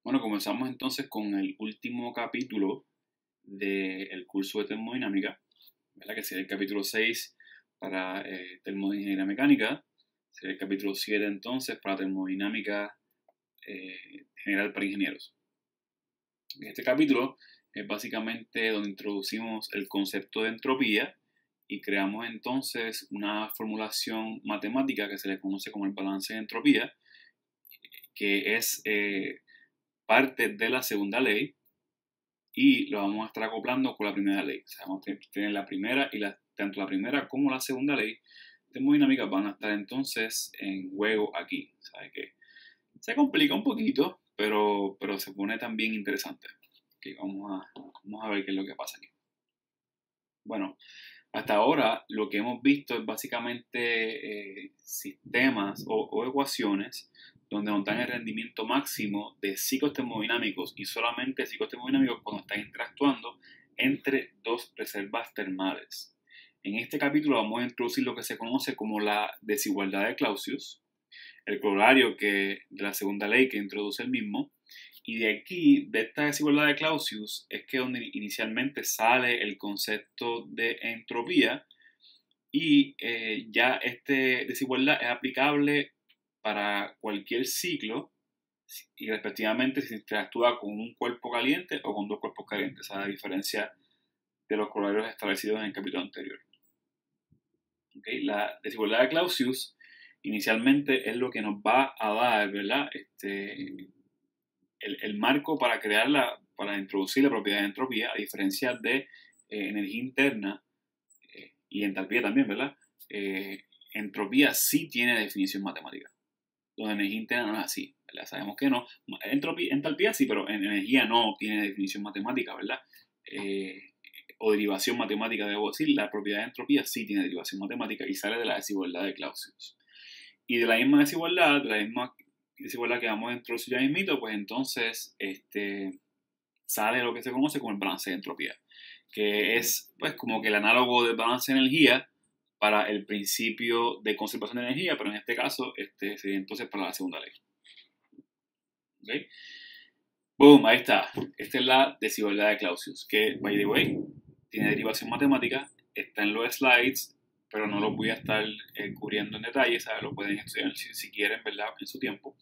Bueno, comenzamos entonces con el último capítulo del curso de termodinámica, ¿verdad? Que sería el capítulo 6 para termodinámica mecánica, sería el capítulo 7 entonces para termodinámica general para ingenieros. En este capítulo es básicamente donde introducimos el concepto de entropía y creamos entonces una formulación matemática que se le conoce como el balance de entropía, que es parte de la segunda ley y lo vamos a estar acoplando con la primera ley. O sea, vamos a tener la primera y tanto la primera como la segunda ley de termodinámica van a estar entonces en juego aquí. ¿Sabe que se complica un poquito, pero se pone también interesante? Okay, vamos a ver qué es lo que pasa aquí. Bueno, hasta ahora lo que hemos visto es básicamente sistemas o ecuaciones donde nos dan el rendimiento máximo de ciclos termodinámicos y solamente ciclos termodinámicos cuando están interactuando entre dos reservas termales. En este capítulo vamos a introducir lo que se conoce como la desigualdad de Clausius, el corolario de la segunda ley que introduce el mismo, y de aquí, de esta desigualdad de Clausius, es que donde inicialmente sale el concepto de entropía y ya esta desigualdad es aplicable para cualquier ciclo y respectivamente si se interactúa con un cuerpo caliente o con dos cuerpos calientes, a diferencia de los corolarios establecidos en el capítulo anterior. ¿Okay? La desigualdad de Clausius inicialmente es lo que nos va a dar, ¿verdad? El marco para para introducir la propiedad de entropía, a diferencia de energía interna y entalpía también, ¿verdad? Entropía sí tiene definición matemática, donde energía interna no es así, ¿verdad? Sabemos que no. Entalpía sí, pero en energía no tiene definición matemática, ¿verdad? O derivación matemática, debo decir. La propiedad de entropía sí tiene derivación matemática y sale de la desigualdad de Clausius. Y de la misma desigualdad, que vamos a introducir ya mismito, pues entonces sale lo que se conoce como el balance de entropía, que es pues como que el análogo del balance de energía para el principio de conservación de energía, pero en este caso sería entonces para la segunda ley. ¿Okay? Boom, ahí está. Esta es la desigualdad de Clausius, que, by the way, tiene derivación matemática, está en los slides, pero no lo voy a estar cubriendo en detalle, ¿sabes? Lo pueden estudiar si quieren, ¿verdad? En su tiempo.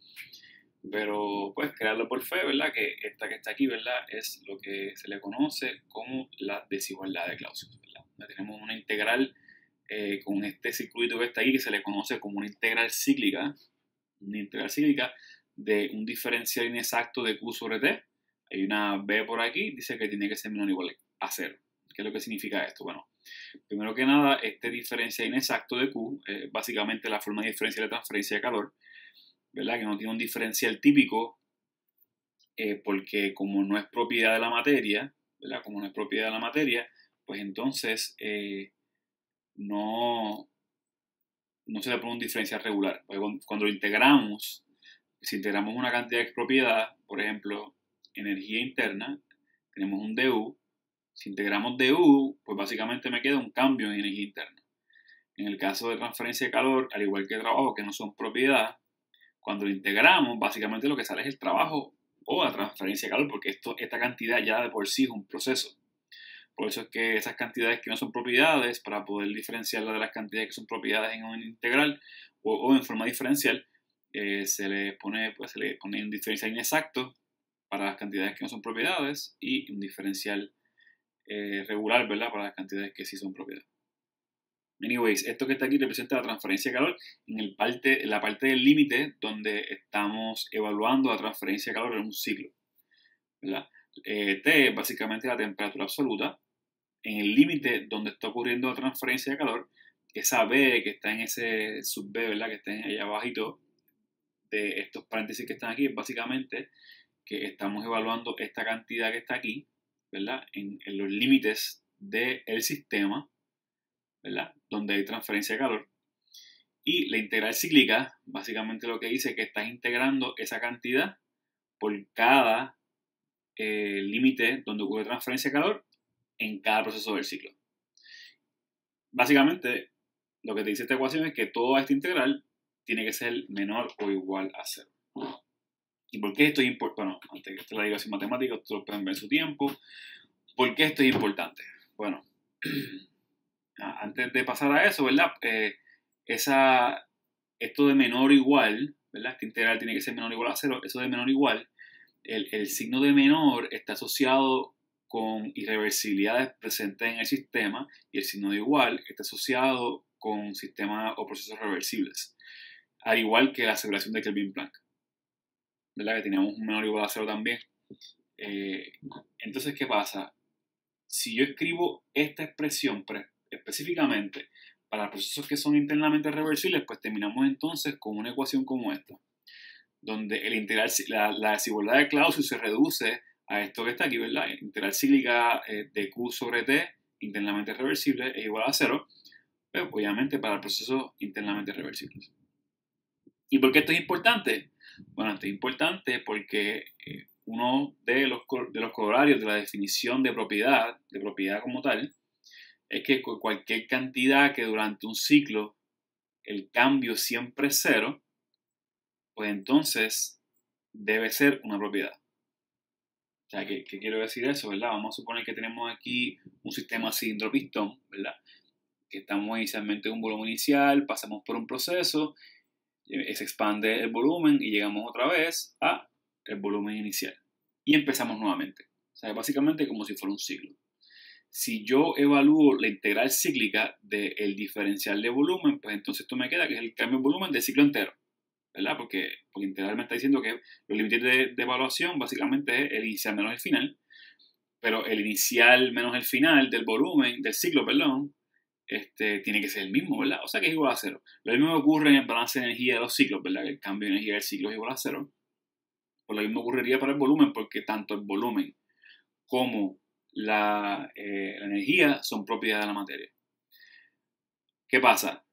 Pero, pues, crearlo por fe, ¿verdad? Que esta que está aquí, ¿verdad? Es lo que se le conoce como la desigualdad de Clausius, ¿verdad? Tenemos una integral con este circuito que está aquí, que se le conoce como una integral cíclica de un diferencial inexacto de Q sobre T. Hay una B por aquí, dice que tiene que ser menor o igual a 0. ¿Qué es lo que significa esto? Bueno, primero que nada, este diferencial inexacto de Q es básicamente la forma diferencial de transferencia de calor, ¿verdad? Que no tiene un diferencial típico porque como no es propiedad de la materia, ¿verdad? Como no es propiedad de la materia, pues entonces no se le pone un diferencial regular. Cuando lo integramos, si integramos una cantidad de propiedad, por ejemplo, energía interna, tenemos un du. Si integramos du, pues básicamente me queda un cambio en energía interna. En el caso de transferencia de calor, al igual que trabajo, que no son propiedad, cuando lo integramos, básicamente lo que sale es el trabajo o la transferencia de calor, porque esta cantidad ya de por sí es un proceso. Por eso es que esas cantidades que no son propiedades, para poder diferenciarlas de las cantidades que son propiedades en un integral o en forma diferencial, se le pone un diferencial inexacto para las cantidades que no son propiedades y un diferencial regular, ¿verdad? Para las cantidades que sí son propiedades. Anyways, esto que está aquí representa la transferencia de calor en la parte del límite donde estamos evaluando la transferencia de calor en un ciclo, ¿verdad? T es básicamente la temperatura absoluta. En el límite donde está ocurriendo la transferencia de calor, esa B que está en ese sub B, ¿verdad? Que está ahí abajito de estos paréntesis que están aquí, es básicamente que estamos evaluando esta cantidad que está aquí, ¿verdad? En los límites del sistema, ¿verdad? Donde hay transferencia de calor. Y la integral cíclica, básicamente lo que dice es que estás integrando esa cantidad por cada límite donde ocurre transferencia de calor en cada proceso del ciclo. Básicamente, lo que te dice esta ecuación es que toda esta integral tiene que ser menor o igual a 0. por qué esto es importante? Bueno, antes que te la diga sin matemáticas, ustedes lo pueden ver en su tiempo. ¿Por qué esto es importante? Bueno, antes de pasar a eso, ¿verdad? Esto de menor o igual, ¿verdad? Este integral tiene que ser menor o igual a 0. Eso de menor o igual, el signo de menor está asociado con irreversibilidades presentes en el sistema y el signo de igual está asociado con sistemas o procesos reversibles. Al igual que la aceleración de Kelvin-Planck, ¿verdad? Que teníamos un menor o igual a 0 también. Entonces, ¿qué pasa? Si yo escribo esta expresión específicamente para procesos que son internamente reversibles, pues terminamos entonces con una ecuación como esta, donde el integral, la desigualdad de Clausius se reduce a esto que está aquí, ¿verdad? La integral cíclica de Q sobre T internamente reversible es igual a 0, pero obviamente para procesos internamente reversibles. ¿Y por qué esto es importante? Bueno, esto es importante porque uno de los corolarios de la definición de propiedad como tal, es que cualquier cantidad que durante un ciclo el cambio siempre es 0, pues entonces debe ser una propiedad. O sea, ¿qué quiero decir eso, verdad? Vamos a suponer que tenemos aquí un sistema cilindro-pistón, ¿verdad? Que estamos inicialmente en un volumen inicial, pasamos por un proceso, se expande el volumen y llegamos otra vez a el volumen inicial. Y empezamos nuevamente. O sea, básicamente como si fuera un ciclo. Si yo evalúo la integral cíclica del diferencial de volumen, pues entonces esto me queda que es el cambio de volumen del ciclo entero, ¿verdad? Porque integral me está diciendo que los límites de evaluación básicamente es el inicial menos el final, pero el inicial menos el final del volumen, del ciclo, perdón, tiene que ser el mismo, ¿verdad? O sea que es igual a 0. Lo mismo ocurre en el balance de energía de los ciclos, ¿verdad? Que el cambio de energía del ciclo es igual a 0. Pues lo mismo ocurriría para el volumen, porque tanto el volumen como la energía son propiedades de la materia. ¿Qué pasa?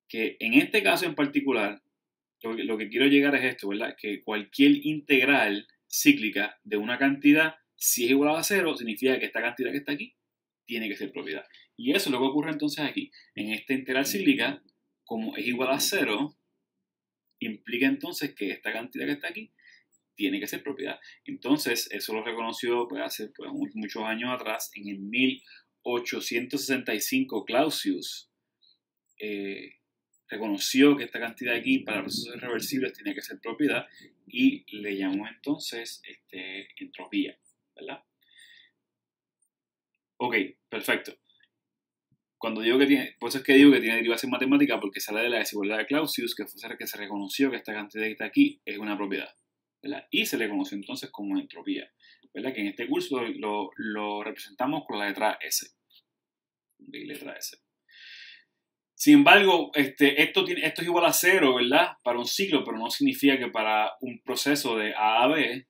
Que en este caso en particular, lo que quiero llegar es esto, ¿verdad? Que cualquier integral cíclica de una cantidad, si es igual a 0, significa que esta cantidad que está aquí tiene que ser propiedad. Y eso es lo que ocurre entonces aquí. En esta integral cíclica, como es igual a 0, implica entonces que esta cantidad que está aquí tiene que ser propiedad. Entonces, eso lo reconoció hace muchos años atrás, en el 1865, Clausius reconoció que esta cantidad aquí para procesos reversibles tenía que ser propiedad y le llamó entonces entropía, ¿verdad? Ok, perfecto. Cuando digo que tiene, por eso es que digo que tiene derivación matemática, porque sale de la desigualdad de Clausius, que fue que se reconoció que esta cantidad que está aquí es una propiedad, ¿verdad? Y se le conoció entonces como entropía, ¿verdad? Que en este curso lo representamos con la letra S. ¿Okay? Letra S. Sin embargo, esto es igual a 0, ¿verdad? Para un ciclo, pero no significa que para un proceso de A a B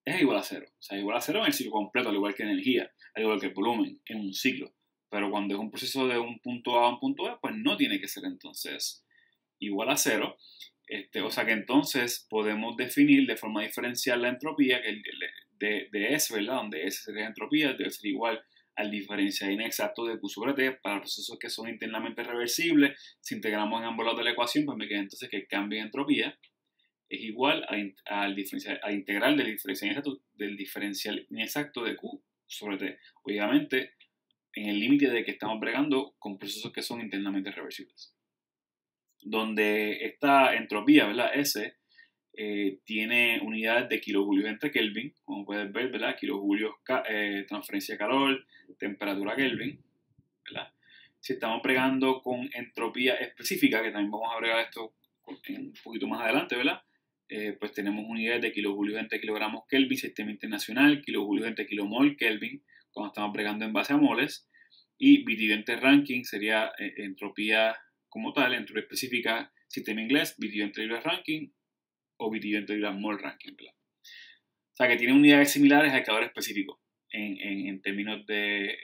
es igual a 0. O sea, es igual a 0 en el ciclo completo, al igual que energía, al igual que el volumen en un ciclo. Pero cuando es un proceso de un punto A a un punto B, pues no tiene que ser entonces igual a 0. O sea que entonces podemos definir de forma diferencial la entropía de S, ¿verdad? Donde S sería entropía, debe ser igual al diferencial inexacto de Q sobre T para procesos que son internamente reversibles. Si integramos en ambos lados de la ecuación, pues me queda entonces que el cambio de entropía es igual al integral del diferencial inexacto de Q sobre T. Obviamente, en el límite de que estamos bregando con procesos que son internamente reversibles. Donde esta entropía, ¿verdad? S, tiene unidades de kilojulios entre Kelvin, como puedes ver, ¿verdad? Kilojulios, transferencia de calor, temperatura Kelvin, ¿verdad? Si estamos bregando con entropía específica, que también vamos a bregar esto un poquito más adelante, ¿verdad? Pues tenemos unidades de kilojulios entre kilogramos Kelvin, sistema internacional, kilojulios entre kilomol Kelvin, cuando estamos bregando en base a moles, y BTU Rankine sería entropía como tal, entropía específica, sistema inglés, BTU libras Rankine o BTU libras mol Rankine, ¿verdad? O sea que tiene unidades similares al calor específico en términos de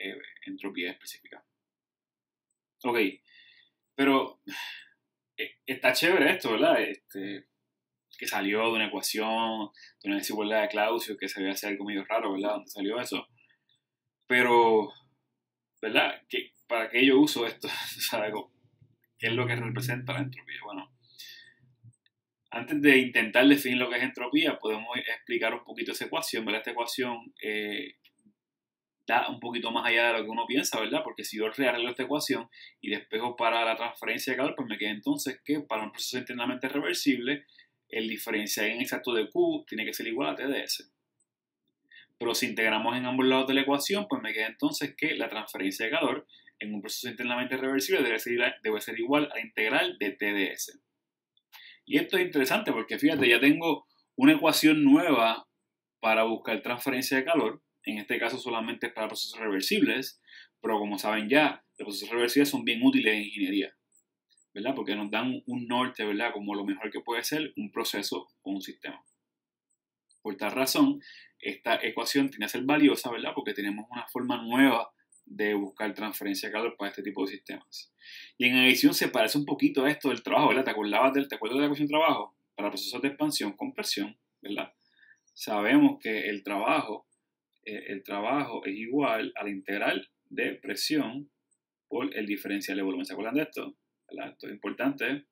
entropía específica. Ok, pero está chévere esto, ¿verdad? Que salió de una ecuación, de una desigualdad de Clausius, que se ve hacer algo medio raro, ¿verdad? ¿Dónde salió eso? Pero, ¿verdad? ¿Para qué yo uso esto? ¿Sabes? ¿Qué es lo que representa la entropía? Bueno, Antes de intentar definir lo que es entropía, podemos explicar un poquito esa ecuación, ¿verdad? Esta ecuación da un poquito más allá de lo que uno piensa, ¿verdad? Porque si yo rearreglo esta ecuación y despejo para la transferencia de calor, pues me queda entonces que para un proceso internamente reversible, el diferencial en exacto de Q tiene que ser igual a TdS. Pero si integramos en ambos lados de la ecuación, pues me queda entonces que la transferencia de calor en un proceso internamente reversible debe ser igual a la integral de TdS. Y esto es interesante porque fíjate, ya tengo una ecuación nueva para buscar transferencia de calor. En este caso solamente es para procesos reversibles, pero como saben ya, los procesos reversibles son bien útiles en ingeniería, ¿verdad? Porque nos dan un norte, ¿verdad? Como lo mejor que puede ser un proceso o un sistema. Por tal razón, esta ecuación tiene que ser valiosa, ¿verdad? Porque tenemos una forma nueva de buscar transferencia de calor para este tipo de sistemas. Y en adición se parece un poquito a esto del trabajo, ¿verdad? ¿Te acuerdas de la ecuación de trabajo? Para procesos de expansión, compresión, ¿verdad? Sabemos que el trabajo es igual a la integral de presión por el diferencial de volumen. ¿Se acuerdan de esto? ¿Verdad? Esto es importante.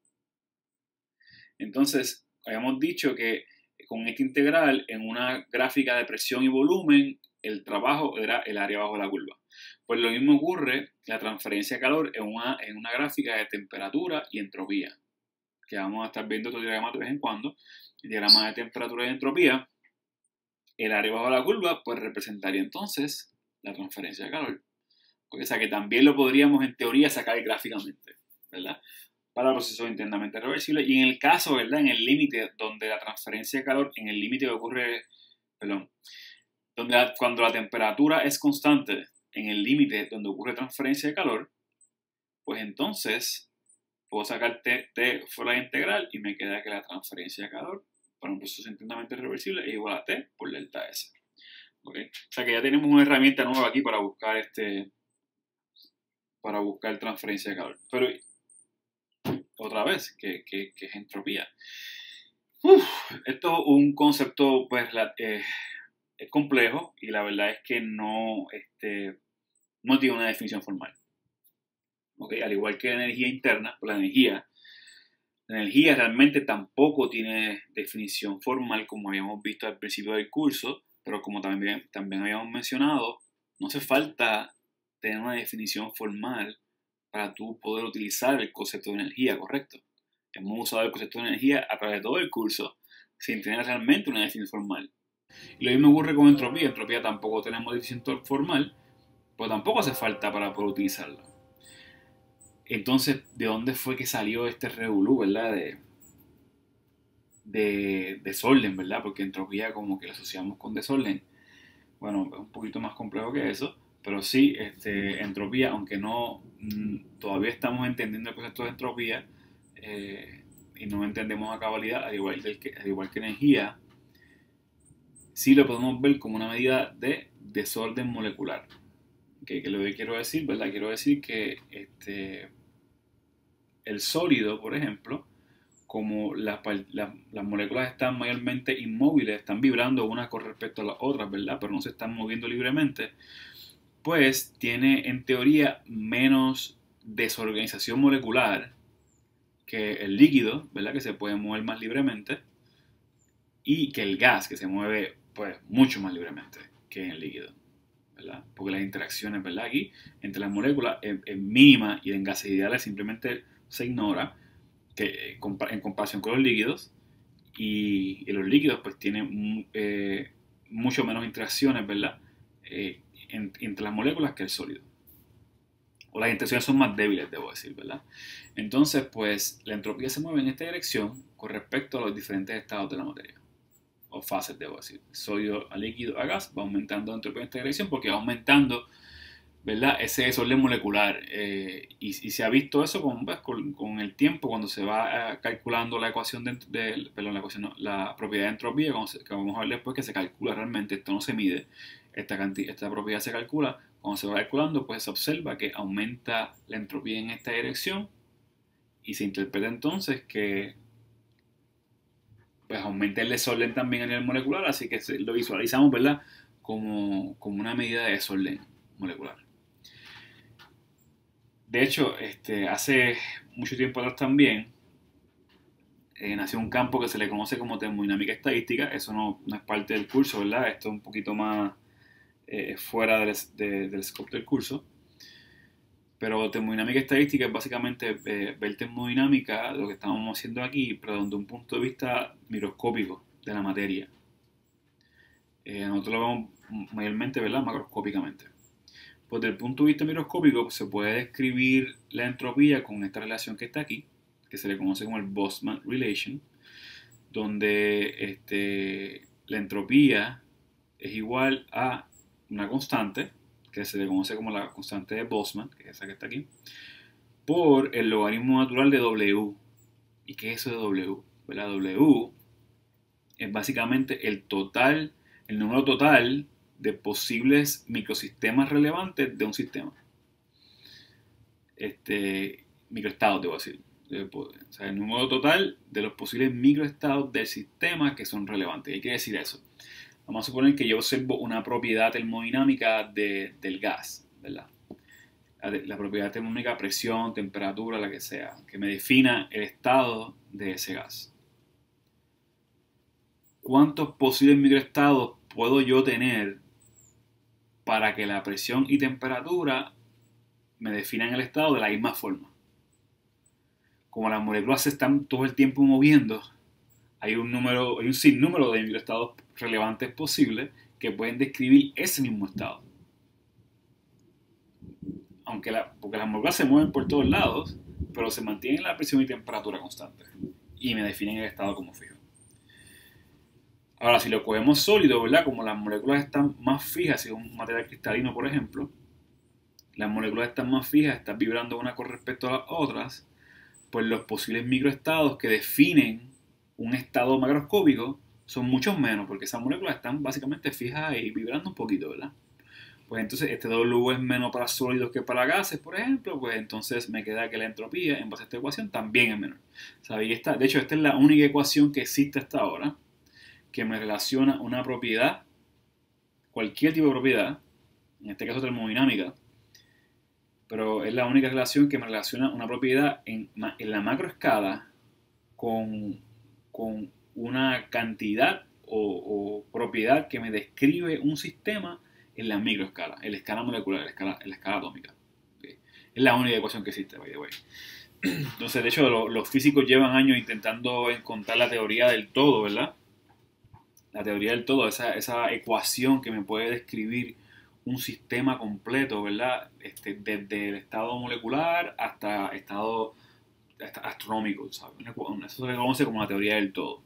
Entonces, habíamos dicho que con esta integral, en una gráfica de presión y volumen, el trabajo era el área bajo la curva. Pues lo mismo ocurre la transferencia de calor en una gráfica de temperatura y entropía, que vamos a estar viendo estos diagramas de vez en cuando. El diagrama de temperatura y entropía, el área bajo la curva, pues representaría entonces la transferencia de calor. O sea que también lo podríamos en teoría sacar gráficamente, ¿verdad? Para procesos internamente reversibles. Y en el caso, ¿verdad? En el límite donde la transferencia de calor, en el límite que ocurre, perdón, cuando la temperatura es constante, en el límite donde ocurre transferencia de calor, pues entonces puedo sacar T fuera de integral y me queda que la transferencia de calor para un proceso internamente reversible es igual a T por delta S. ¿Okay? O sea que ya tenemos una herramienta nueva aquí para buscar transferencia de calor. Pero otra vez, que es entropía. Esto es un concepto pues, es complejo y la verdad es que no tiene una definición formal. ¿Okay? Al igual que la energía interna, pues la energía realmente tampoco tiene definición formal como habíamos visto al principio del curso, pero como también habíamos mencionado, no hace falta tener una definición formal para tú poder utilizar el concepto de energía, ¿correcto? Hemos usado el concepto de energía a través de todo el curso sin tener realmente una definición formal. Y lo mismo ocurre con entropía. Entropía tampoco tenemos definición formal, pues tampoco hace falta para poder utilizarla. Entonces, ¿de dónde fue que salió este revolú, verdad? De desorden, ¿verdad? Porque entropía como que la asociamos con desorden. Bueno, es un poquito más complejo que eso, pero sí, entropía, aunque no todavía estamos entendiendo el concepto de entropía y no entendemos a cabalidad, al igual que energía, sí lo podemos ver como una medida de desorden molecular. ¿Okay? Que lo que quiero decir, ¿verdad? Quiero decir que el sólido, por ejemplo, como las moléculas están mayormente inmóviles, están vibrando unas con respecto a las otras, ¿verdad? Pero no se están moviendo libremente, pues tiene en teoría menos desorganización molecular que el líquido, ¿verdad? Que se puede mover más libremente, y que el gas, que se mueve pues mucho más libremente que en el líquido, ¿verdad? Porque las interacciones, ¿verdad? Aquí entre las moléculas es mínima y en gases ideales simplemente se ignora que en comparación con los líquidos, y los líquidos pues tienen mucho menos interacciones, ¿verdad? Entre las moléculas que el sólido. O las interacciones son más débiles, debo decir, ¿verdad? Entonces, pues la entropía se mueve en esta dirección con respecto a los diferentes estados de la materia. O fases, debo decir. Sólido a líquido a gas va aumentando la entropía en esta dirección porque va aumentando, ¿verdad? Ese desorden molecular. Y se ha visto eso con el tiempo, cuando se va calculando la ecuación la propiedad de entropía, que vamos a ver después, que se calcula realmente, esto no se mide, esta propiedad se calcula. Cuando se va calculando, pues se observa que aumenta la entropía en esta dirección y se interpreta entonces que pues aumenta el desorden también a nivel molecular, así que lo visualizamos, ¿verdad? Como una medida de desorden molecular. De hecho, hace mucho tiempo atrás también nació un campo que se le conoce como termodinámica estadística. Eso no es parte del curso, ¿verdad? Esto es un poquito más fuera del scope del curso. Pero termodinámica estadística es básicamente ver termodinámica, lo que estamos haciendo aquí, pero desde un punto de vista microscópico de la materia. Nosotros lo vemos mayormente, ¿verdad?, macroscópicamente. Pues desde el punto de vista microscópico, pues, se puede describir la entropía con esta relación que está aquí, que se le conoce como el Boltzmann Relation, donde la entropía es igual a una constante, que se le conoce como la constante de Boltzmann, que es esa que está aquí, por el logaritmo natural de W. ¿Y qué es eso de W? La W es básicamente el número total de posibles microsistemas relevantes de un sistema. Microestados, debo decir. O sea, el número total de los posibles microestados del sistema que son relevantes. ¿Qué quiere decir eso? Vamos a suponer que yo observo una propiedad termodinámica del gas, ¿verdad? La propiedad termodinámica, presión, temperatura, la que sea, que me defina el estado de ese gas. ¿Cuántos posibles microestados puedo yo tener para que la presión y temperatura me definan el estado de la misma forma? Como las moléculas se están todo el tiempo moviendo, hay un sinnúmero de microestados relevantes posibles que pueden describir ese mismo estado. Porque las moléculas se mueven por todos lados, pero se mantienen la presión y temperatura constante y me definen el estado como fijo. Ahora, si lo cogemos sólido, ¿verdad? Como las moléculas están más fijas, si es un material cristalino, por ejemplo, las moléculas están más fijas, están vibrando unas con respecto a las otras, pues los posibles microestados que definen un estado macroscópico son muchos menos, porque esas moléculas están básicamente fijas y vibrando un poquito, ¿verdad? Pues entonces este W es menos para sólidos que para gases, por ejemplo, pues entonces me queda que la entropía en base a esta ecuación también es menor. ¿Sabes? De hecho, esta es la única ecuación que existe hasta ahora que me relaciona una propiedad, cualquier tipo de propiedad, en este caso termodinámica, pero es la única relación que me relaciona una propiedad en la macroescala con una cantidad o propiedad que me describe un sistema en la microescala, en la escala molecular, en la escala atómica. ¿Okay? Es la única ecuación que existe, by the way. Entonces, de hecho, los físicos llevan años intentando encontrar la teoría del todo, ¿verdad? La teoría del todo, esa ecuación que me puede describir un sistema completo, ¿verdad? Desde el estado molecular hasta estado astronómico, ¿sabes? Eso se conoce como la teoría del todo.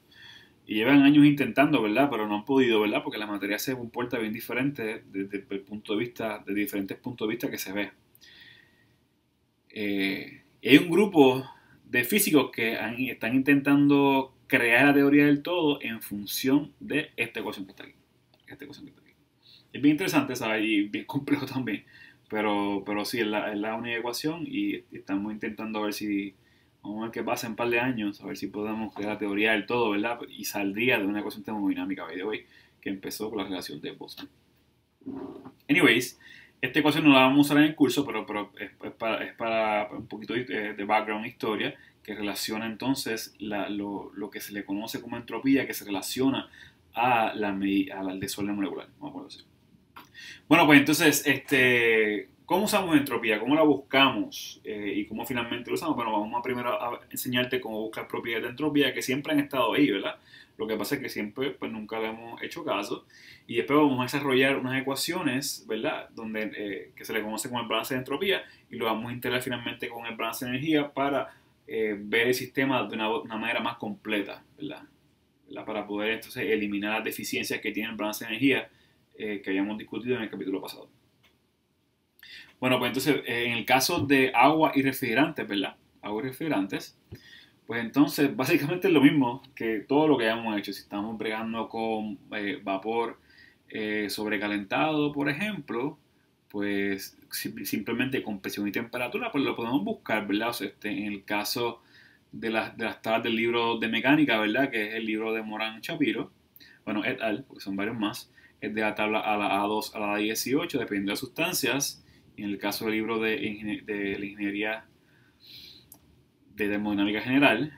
Y llevan años intentando, ¿verdad? Pero no han podido, ¿verdad? Porque la materia se comporta bien diferente desde el punto de vista, de diferentes puntos de vista que se ve. Hay un grupo de físicos que están intentando crear la teoría del todo en función de esta ecuación que está aquí. Es bien interesante, ¿sabes? Y bien complejo también. Pero sí, es la única ecuación y estamos intentando a ver si... Vamos a ver qué pasa en un par de años, a ver si podemos crear la teoría del todo, ¿verdad? Y saldría de una ecuación termodinámica, by the way, que empezó con la relación de Boltzmann. Anyways, esta ecuación no la vamos a usar en el curso, pero es para un poquito de background historia, que relaciona entonces lo que se le conoce como entropía, que se relaciona al desorden molecular. Vamos a ponerlo así. Bueno, pues entonces, ¿cómo usamos entropía? ¿Cómo la buscamos? ¿Y cómo finalmente lo usamos? Bueno, vamos a primero a enseñarte cómo buscar propiedades de entropía, que siempre han estado ahí, ¿verdad? Lo que pasa es que siempre, pues nunca le hemos hecho caso. Y después vamos a desarrollar unas ecuaciones, ¿verdad? Que se le conoce como el balance de entropía y lo vamos a integrar finalmente con el balance de energía para ver el sistema de una manera más completa, ¿verdad? Para poder entonces eliminar las deficiencias que tiene el balance de energía que habíamos discutido en el capítulo pasado. Bueno, pues entonces, en el caso de agua y refrigerantes, ¿verdad? Agua y refrigerantes, pues entonces básicamente es lo mismo que todo lo que hayamos hecho. Si estamos bregando con vapor sobrecalentado, por ejemplo, pues simplemente con presión y temperatura, pues lo podemos buscar, ¿verdad? O sea, en el caso de las tablas del libro de mecánica, ¿verdad? Que es el libro de Moran Shapiro, bueno, et al, porque son varios más, es de la tabla a la A2 a la A18, dependiendo de las sustancias. En el caso del libro de la ingeniería de termodinámica general,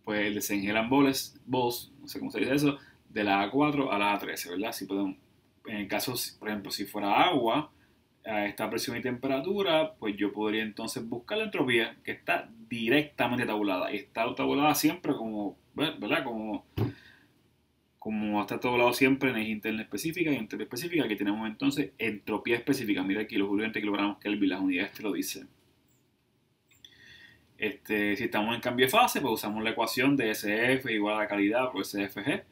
pues el desengelan bols, no sé cómo se dice eso, de la A4 a la A13, ¿verdad? Si podemos, en el caso, por ejemplo, si fuera agua, a esta presión y temperatura, pues yo podría entonces buscar la entropía que está directamente tabulada. Y está tabulada siempre como, ¿verdad? Como está tabulado siempre en energía interna específica y entropía específica. Aquí tenemos entonces entropía específica. Mira aquí los julios entre kilogramos Kelvin, las unidades te lo dice. Si estamos en cambio de fase, pues usamos la ecuación de SF igual a la calidad por SFG.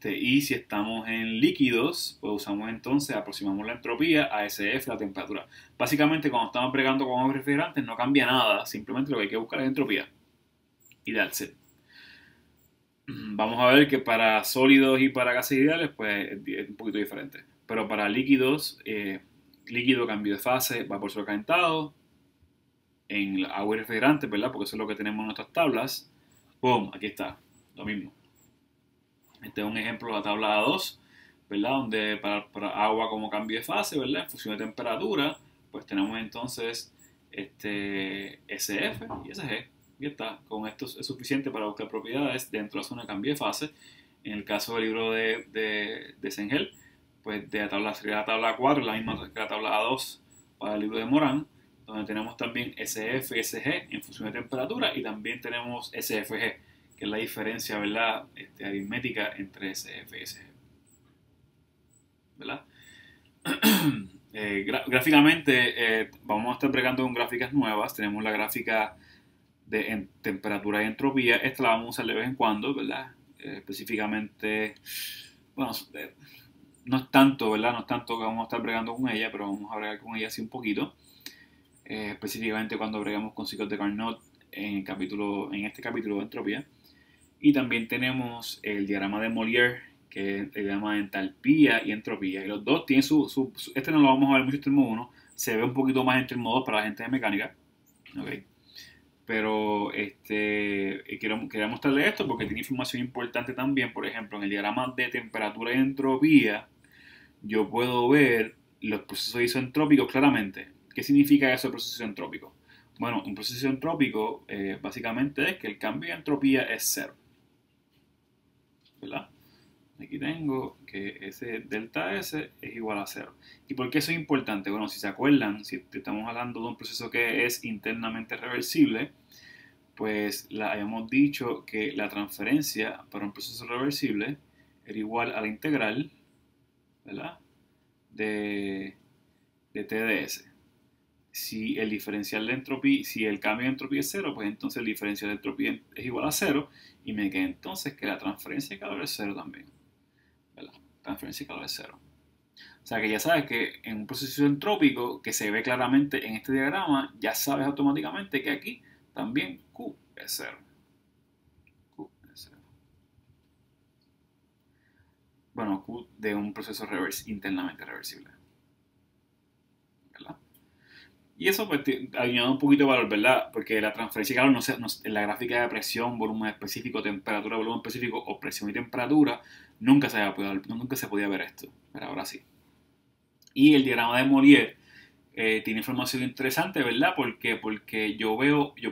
Y si estamos en líquidos, pues usamos entonces, aproximamos la entropía a SF, la temperatura. Básicamente, cuando estamos bregando con aguas refrigerantes, no cambia nada, simplemente lo que hay que buscar es entropía. Y that's it. Vamos a ver que para sólidos y para gases ideales, pues es un poquito diferente. Pero para líquidos, líquido, cambio de fase, vapor sobrecalentado, en agua refrigerante, ¿verdad? Porque eso es lo que tenemos en nuestras tablas. ¡Pum! Aquí está, lo mismo. Este es un ejemplo de la tabla A2, ¿verdad? Donde para agua como cambio de fase, ¿verdad? En función de temperatura, pues tenemos entonces SF y SG. Y está. Con esto es suficiente para buscar propiedades dentro de la zona de cambio de fase. En el caso del libro de Sengel, pues de la tabla, sería la tabla 4, la misma que la tabla A2 para el libro de Morán, donde tenemos también SF y SG en función de temperatura y también tenemos SFG, que es la diferencia, ¿verdad? Aritmética entre SF y SG, ¿verdad? Gráficamente, vamos a estar bregando con gráficas nuevas. Tenemos la gráfica de temperatura y entropía. Esta la vamos a usar de vez en cuando, ¿verdad? Específicamente, bueno, no es tanto, ¿verdad? No es tanto que vamos a estar bregando con ella, pero vamos a bregar con ella así un poquito. Específicamente cuando bregamos con ciclos de Carnot en este capítulo de entropía. Y también tenemos el diagrama de Molière, que es el diagrama de entalpía y entropía. Y los dos tienen este no lo vamos a ver mucho en termo 1, se ve un poquito más en termo 2 para la gente de mecánica. ¿Okay? Pero quería mostrarle esto porque tiene información importante también. Por ejemplo, en el diagrama de temperatura y entropía, yo puedo ver los procesos isentrópicos claramente. ¿Qué significa eso de proceso isentrópico? Bueno, un proceso isentrópico básicamente es que el cambio de entropía es cero, ¿verdad? Aquí tengo que ese delta S es igual a cero. ¿Y por qué eso es importante? Bueno, si se acuerdan, si estamos hablando de un proceso que es internamente reversible, pues habíamos dicho que la transferencia para un proceso reversible era igual a la integral, ¿verdad? De TdS. Si el diferencial de entropía, si el cambio de entropía es cero, pues entonces el diferencial de entropía es igual a cero y me queda entonces que la transferencia de calor es cero también, ¿verdad? Transferencia de calor es cero. O sea que ya sabes que en un proceso entrópico que se ve claramente en este diagrama, ya sabes automáticamente que aquí también Q es cero. Q es cero. Bueno, Q de un proceso internamente reversible, ¿verdad? Y eso pues añade un poquito de valor, ¿verdad? Porque la transferencia de calor en la gráfica de presión, volumen específico, temperatura, volumen específico o presión y temperatura, nunca se podía ver esto, pero ahora sí. Y el diagrama de Molière tiene información interesante, ¿verdad? Porque yo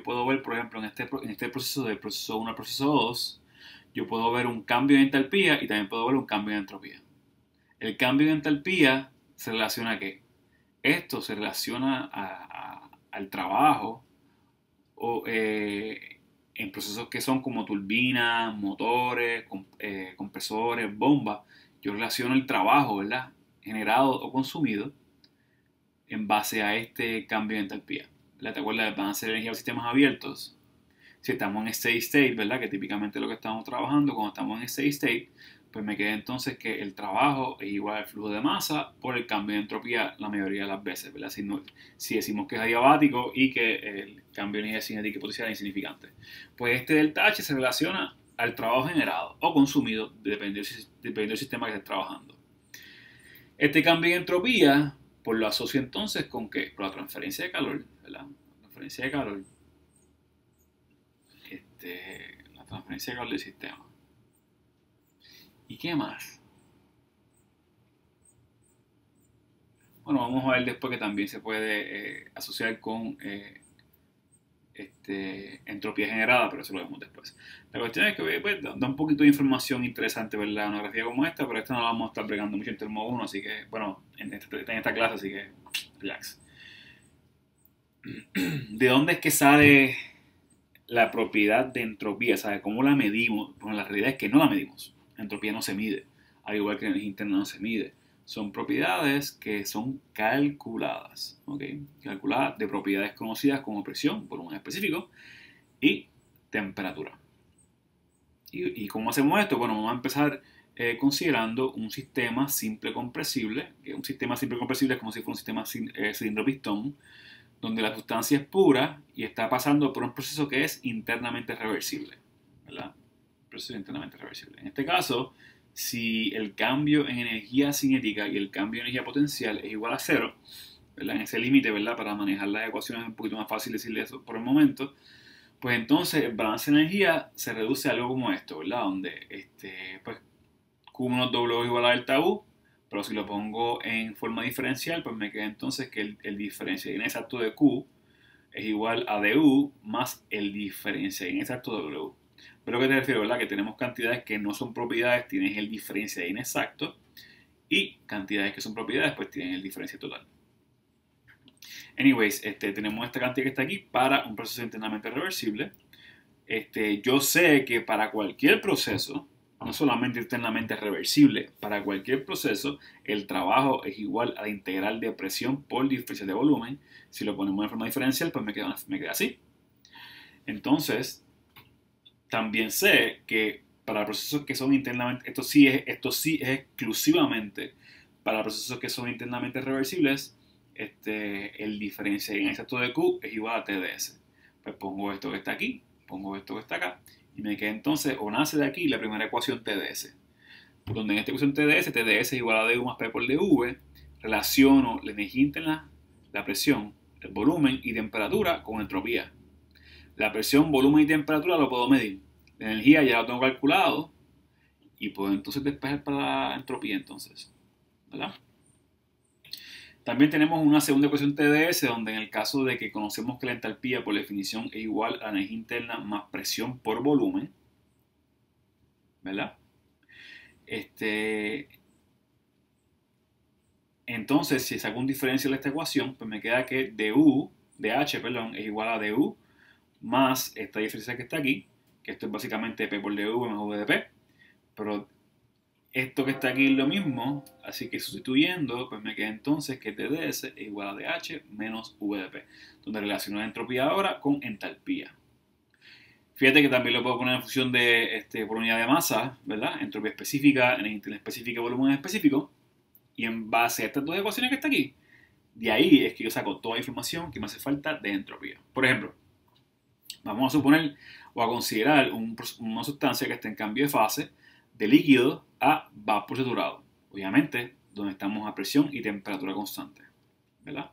puedo ver, por ejemplo, en este proceso de proceso 1 al proceso 2, yo puedo ver un cambio de entalpía y también puedo ver un cambio de entropía. El cambio de entalpía se relaciona a qué? Esto se relaciona al trabajo en procesos que son como turbinas, motores, compresores, bombas. Yo relaciono el trabajo, ¿verdad? Generado o consumido en base a este cambio de entalpía. ¿Verdad? ¿Te acuerdas del balance de energía de sistemas abiertos? Si estamos en steady state, ¿verdad? Que típicamente es lo que estamos trabajando, cuando estamos en steady state, pues me queda entonces que el trabajo es igual al flujo de masa por el cambio de entropía la mayoría de las veces, ¿verdad? Si decimos que es adiabático y que el cambio de energía cinética y potencial es insignificante. Pues este delta H se relaciona al trabajo generado o consumido, dependiendo del sistema que estés trabajando. Este cambio de entropía, pues lo asocio entonces con ¿qué? Con la transferencia de calor, ¿verdad? La transferencia de calor. La transferencia de calor del sistema. ¿Y qué más? Bueno, vamos a ver después que también se puede asociar con entropía generada, pero eso lo vemos después. La cuestión es que pues, da un poquito de información interesante ver una grafía como esta, pero esta no la vamos a estar bregando mucho en Termo 1, así que, bueno, en esta clase, así que relax. ¿De dónde es que sale la propiedad de entropía? ¿Sabe cómo la medimos? Bueno, la realidad es que no la medimos. La entropía no se mide, al igual que la energía interna no se mide. Son propiedades que son calculadas, ¿ok? Calculadas de propiedades conocidas como presión, volumen específico, y temperatura. ¿Y cómo hacemos esto? Bueno, vamos a empezar considerando un sistema simple compresible, que un sistema simple compresible es como si fuera un sistema cilindro-pistón, donde la sustancia es pura y está pasando por un proceso que es internamente reversible, ¿verdad? Un proceso internamente reversible. En este caso, si el cambio en energía cinética y el cambio en energía potencial es igual a cero, ¿verdad? En ese límite, ¿verdad? Para manejar las ecuaciones es un poquito más fácil decirle eso por el momento. Pues entonces el balance de energía se reduce a algo como esto, ¿verdad? Donde pues, Q1W es igual a delta U, pero si lo pongo en forma diferencial, pues me queda entonces que el diferencial inexacto de Q es igual a du más el diferencial inexacto de W. Pero ¿qué te refiero, verdad? Que tenemos cantidades que no son propiedades, tienes el diferencial inexacto, y cantidades que son propiedades, pues tienen el diferencial total. Anyways, tenemos esta cantidad que está aquí para un proceso internamente reversible. Yo sé que para cualquier proceso, no solamente internamente reversible, para cualquier proceso, el trabajo es igual a la integral de presión por diferencial de volumen. Si lo ponemos de forma diferencial, pues me queda así. Entonces, también sé que para procesos que son internamente, esto sí es exclusivamente para procesos que son internamente reversibles, el diferencial inexacto de Q es igual a TdS. Pues pongo esto que está aquí, pongo esto que está acá, y me queda entonces, o nace de aquí la primera ecuación TdS, donde en esta ecuación TdS es igual a du más P por dV, relaciono la energía interna, la presión, el volumen y temperatura con entropía. La presión, volumen y temperatura lo puedo medir. La energía ya lo tengo calculado y puedo entonces despejar para la entropía entonces, ¿verdad? También tenemos una segunda ecuación TdS donde en el caso de que conocemos que la entalpía por definición es igual a la energía interna más presión por volumen, ¿verdad? Entonces, si saco un diferencial de esta ecuación, pues me queda que dH es igual a du más esta diferencia que está aquí, que esto es básicamente P por dV más V de P, pero esto que está aquí es lo mismo, así que sustituyendo, pues me queda entonces que TdS es igual a dH menos V de P, donde relaciono la entropía ahora con entalpía. Fíjate que también lo puedo poner en función de por unidad de masa, ¿verdad? Entropía específica, energía específica, volumen específico, y en base a estas dos ecuaciones que está aquí, de ahí es que yo saco toda la información que me hace falta de entropía. Por ejemplo, vamos a suponer o a considerar una sustancia que está en cambio de fase de líquido a vapor saturado. Obviamente, donde estamos a presión y temperatura constante, ¿verdad?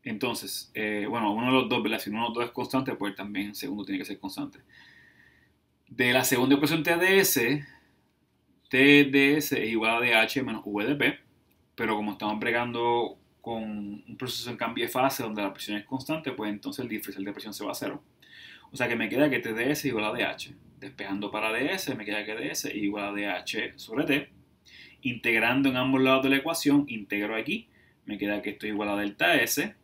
Entonces, bueno, uno de los dos, ¿verdad? Si uno de los dos es constante, pues también el segundo tiene que ser constante. De la segunda ecuación TdS es igual a dH menos V de P, pero como estamos bregando con un proceso en cambio de fase donde la presión es constante, pues entonces el diferencial de presión se va a cero. O sea que me queda que TdS es igual a dH. Despejando para ds, me queda que ds es igual a dH sobre t. Integrando en ambos lados de la ecuación, integro aquí, me queda que esto es igual a delta S.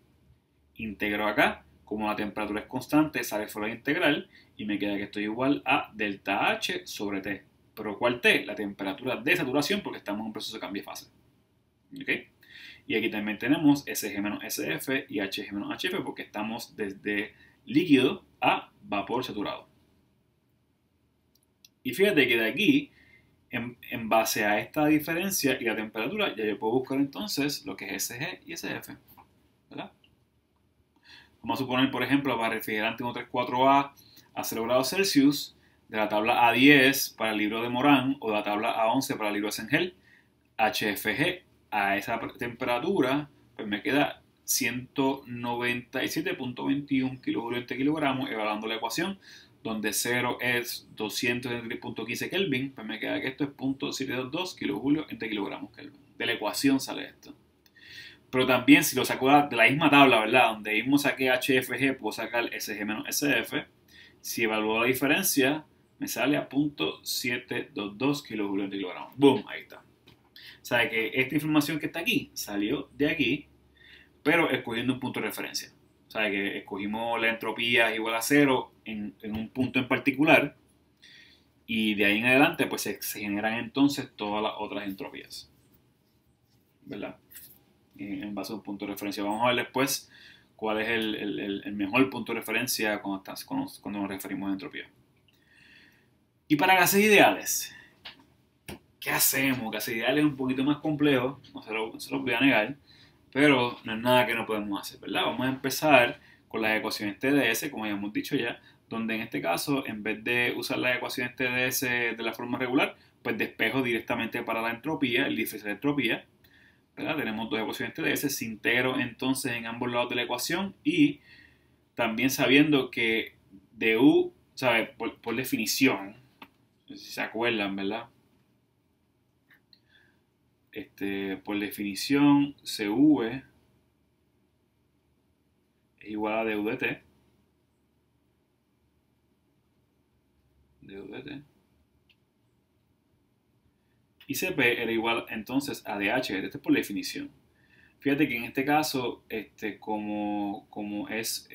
Integro acá, como la temperatura es constante, sale fuera la integral, y me queda que esto es igual a delta H sobre t. Pero ¿cuál t? La temperatura de saturación, porque estamos en un proceso de cambio de fase. ¿Okay? Y aquí también tenemos SG menos SF y HG menos HF, porque estamos desde líquido a vapor saturado. Y fíjate que de aquí, en base a esta diferencia y la temperatura, ya yo puedo buscar entonces lo que es SG y SF, ¿verdad? Vamos a suponer, por ejemplo, para refrigerante 134A a 0 grados Celsius, de la tabla A10 para el libro de Morán o de la tabla A11 para el libro de Sengel, HFG a esa temperatura, pues me queda 197.21 kJ kilogramos, evaluando la ecuación, donde 0 es 273.15 Kelvin, pues me queda que esto es 0.722 kJ entre kilogramos Kelvin. De la ecuación sale esto. Pero también si lo saco de la misma tabla, ¿verdad? Donde mismo saqué HFG, puedo sacar SG menos SF. Si evalúo la diferencia, me sale a 0.722 kilojulios en kilogramo. ¡Boom! Ahí está. O sea que esta información que está aquí salió de aquí, pero escogiendo un punto de referencia. O sea que escogimos la entropía igual a 0 en un punto en particular, y de ahí en adelante pues se generan entonces todas las otras entropías, ¿verdad? En base a un punto de referencia. Vamos a ver después cuál es el mejor punto de referencia cuando nos referimos a entropía. Y para gases ideales, ¿qué hacemos? Gases ideales es un poquito más complejo, no se lo voy a negar, pero no es nada que no podemos hacer, ¿verdad? Vamos a empezar con las ecuaciones TdS, como ya hemos dicho ya, donde en este caso, en vez de usar las ecuaciones TdS de la forma regular, pues despejo directamente para la entropía, el diferencial de entropía, ¿verdad? Tenemos dos ecuaciones TdS, se integro entonces en ambos lados de la ecuación, y también sabiendo que du, ¿sabes? Por definición, no sé si se acuerdan, ¿verdad? Por definición, CV es igual a du de t. Y CP era igual entonces a DH, esto es por definición. Fíjate que en este caso, como es